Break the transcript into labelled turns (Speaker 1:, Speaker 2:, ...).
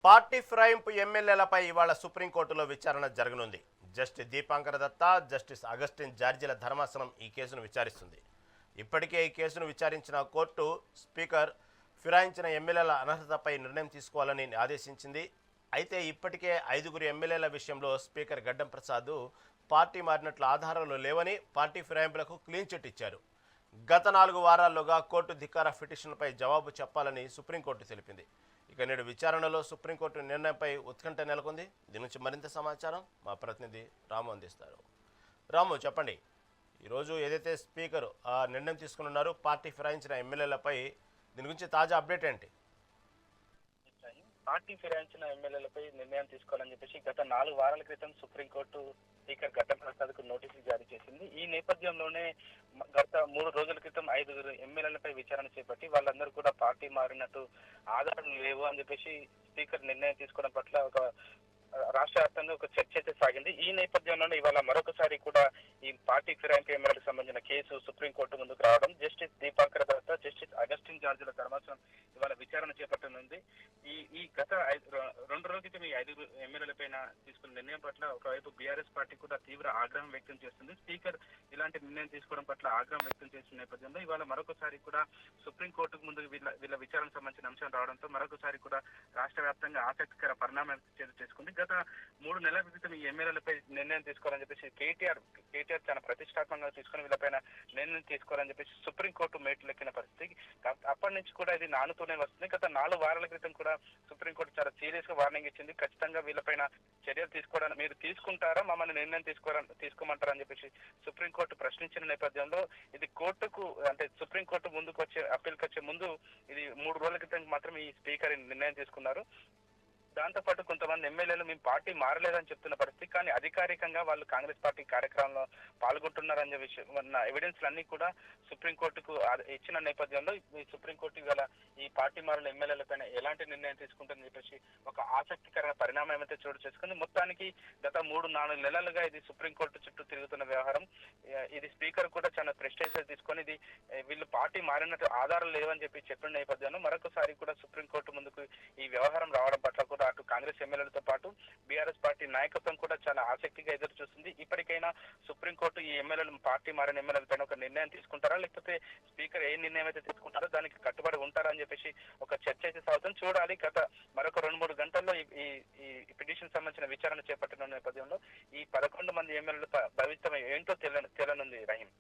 Speaker 1: Party ఫిరాయింపు ఎమ్మెల్యేలపై ఇవాళ సుప్రీంకోర్టులో విచారణ జరగనుంది. జస్టిస్ దీపాంకర్ దత్తా, జస్టిస్ అగస్టిన్ జార్జిల ధర్మాసనం ఈ కేసును విచారిస్తుంది. ఇప్పటికే ఈ కేసును విచారించిన కోర్టు స్పీకర్ ఫిరాయించిన ఎమ్మెల్యేల అనర్హతపై నిర్ణయం తీసుకోవాలని ఆదేశించింది. అయితే ఇప్పటికే 5గురు ఎమ్మెల్యేల విషయంలో స్పీకర్ గడ్డం ప్రసాద్ పార్టీ మారినట్లు ఆధారాలు లేవని పార్టీ ఫిరాయింపులకు క్లీన్ చిట్ ఇచ్చారు. గత 4 వారాల్లోగా కోర్టు ధిక్కార పిటిషన్పై జవాబు చెప్పాలని సుప్రీంకోర్టు తెలిపింది. ఇక నేడు విచారణలో సుప్రీంకోర్టు నిర్ణయంపై ఉత్కంఠ నెలకొంది. దీని నుంచి మరింత సమాచారం మా ప్రతినిధి రాము అందిస్తారు. రాము, చెప్పండి, ఈరోజు ఏదైతే స్పీకర్ ఆ నిర్ణయం తీసుకున్నారు పార్టీ ఫిరాయించిన ఎమ్మెల్యేలపై, దీని గురించి తాజా అప్డేట్ ఏంటి?
Speaker 2: పార్టీ ఫిరాయించిన ఎమ్మెల్యేలపై నిర్ణయం తీసుకోవాలని చెప్పేసి గత 4 వారాల క్రితం సుప్రీంకోర్టు స్పీకర్ గడ్డం ప్రసాద్ కు నోటీసులు జారీ చేసింది. ఈ నేపథ్యంలోనే గత 3 రోజుల క్రితం 5గురు ఎమ్మెల్యేలపై విచారణ చేపట్టి వాళ్ళందరూ కూడా పార్టీ మారినట్టు ఆధారాలు లేవు అని చెప్పేసి స్పీకర్ నిర్ణయం తీసుకోవడం పట్ల ఒక రాష్ట్ర వ్యాప్తంగా ఒక చర్చ అయితే సాగింది. ఈ నేపథ్యంలోనే ఇవాళ మరొకసారి కూడా ఈ పార్టీ ఫిరాయింపు ఎమ్మెల్యేలకు సంబంధించిన కేసు సుప్రీంకోర్టు ముందుకు రావడం, జస్టిస్ దీపాంకర్ దత్తా, జస్టిస్ అగస్టిన్ జార్జిల ధర్మాసనం ఇవాళ విచారణ చేపట్టనుంది. ఈ గత 2 రోజుల క్రితం ఈ 5 ఎమ్మెల్యేల పైన తీసుకున్న నిర్ణయం పట్ల ఒకవైపు బీఆర్ఎస్ పార్టీ కూడా తీవ్ర ఆగ్రహం వ్యక్తం చేస్తుంది. స్పీకర్ ఇలాంటి నిర్ణయం తీసుకోవడం పట్ల ఆగ్రహం వ్యక్తం చేసిన నేపథ్యంలో ఇవాళ మరొకసారి కూడా సుప్రీంకోర్టుకు ముందు వీళ్ళ విచారణకు సంబంధించిన అంశం రావడంతో మరొకసారి కూడా రాష్ట్ర వ్యాప్తంగా ఆసక్తికర పరిణామాలు చేసుకుంది. గత 3 నెలల క్రితం ఈ ఎమ్మెల్యేలపై నిర్ణయం తీసుకోవాలని చెప్పేసి కేటీఆర్ చాలా ప్రతిష్టాత్మకంగా తీసుకుని వీళ్ళపైన నిర్ణయం తీసుకోవాలని చెప్పేసి సుప్రీంకోర్టు మేట్లెక్కిన పరిస్థితి. అప్పటి నుంచి కూడా ఇది నానుతూనే వస్తుంది. గత 4 వారాల క్రితం కూడా సుప్రీంకోర్టు చాలా సీరియస్ గా వార్నింగ్ ఇచ్చింది. ఖచ్చితంగా వీళ్ళపైన చర్యలు తీసుకోవడానికి మీరు తీసుకుంటారా, మమ్మల్ని నిర్ణయం తీసుకోమంటారా అని చెప్పేసి సుప్రీంకోర్టు ప్రశ్నించిన నేపథ్యంలో ఇది కోర్టుకు అంటే సుప్రీంకోర్టు ముందుకు వచ్చే అప్పీల్కి వచ్చే ముందు ఇది 3 రోజుల క్రితం మాత్రం ఈ స్పీకర్ నిర్ణయం తీసుకున్నారు. దాంతో పాటు కొంతమంది ఎమ్మెల్యేలు మేము పార్టీ మారలేదని చెప్తున్న పరిస్థితి, కానీ అధికారికంగా వాళ్ళు కాంగ్రెస్ పార్టీ కార్యక్రమంలో పాల్గొంటున్నారనే విషయం ఎవిడెన్స్ అన్ని కూడా సుప్రీంకోర్టుకు ఇచ్చిన నేపథ్యంలో ఈ సుప్రీంకోర్టు ఇవాళ ఈ పార్టీ మారిన ఎమ్మెల్యేల పైన ఎలాంటి నిర్ణయం తీసుకుంటుందని చెప్పేసి ఒక ఆసక్తికరమైన పరిణామం ఏమైతే చోటు చేసుకుంది. మొత్తానికి గత 3-4 నెలలుగా ఇది సుప్రీంకోర్టు చుట్టూ తిరుగుతున్న వ్యవహారం. ఇది స్పీకర్ కూడా చాలా ప్రెస్టేజ్ తీసుకొని ఇది వీళ్ళు పార్టీ మారినట్టు ఆధారాలు లేవని చెప్పిన నేపథ్యంలో మరొకసారి కూడా సుప్రీంకోర్టు ముందుకు ఈ వ్యవహారం రావడం పట్ల కూడా అటు కాంగ్రెస్ ఎమ్మెల్యేలతో పాటు బీఆర్ఎస్ పార్టీ నాయకత్వం కూడా చాలా ఆసక్తిగా ఎదురు చూస్తుంది. ఇప్పటికైనా సుప్రీంకోర్టు ఈ ఎమ్మెల్యేలు పార్టీ మారిన ఎమ్మెల్యేల పైన ఒక నిర్ణయం తీసుకుంటారా, లేకపోతే స్పీకర్ ఏ నిర్ణయం అయితే తీసుకుంటారో దానికి కట్టుబడి ఉంటారా అని చెప్పేసి ఒక చర్చ అయితే సాగుతుంది. చూడాలి. గత మరొక 2-3 గంటల్లో ఈ పిటిషన్ సంబంధించిన విచారణ చేపట్టిన నేపథ్యంలో ఈ 11 మంది ఎమ్మెల్యేల భవిష్యత్తు ఏంటో తెలనుంది. రహీం.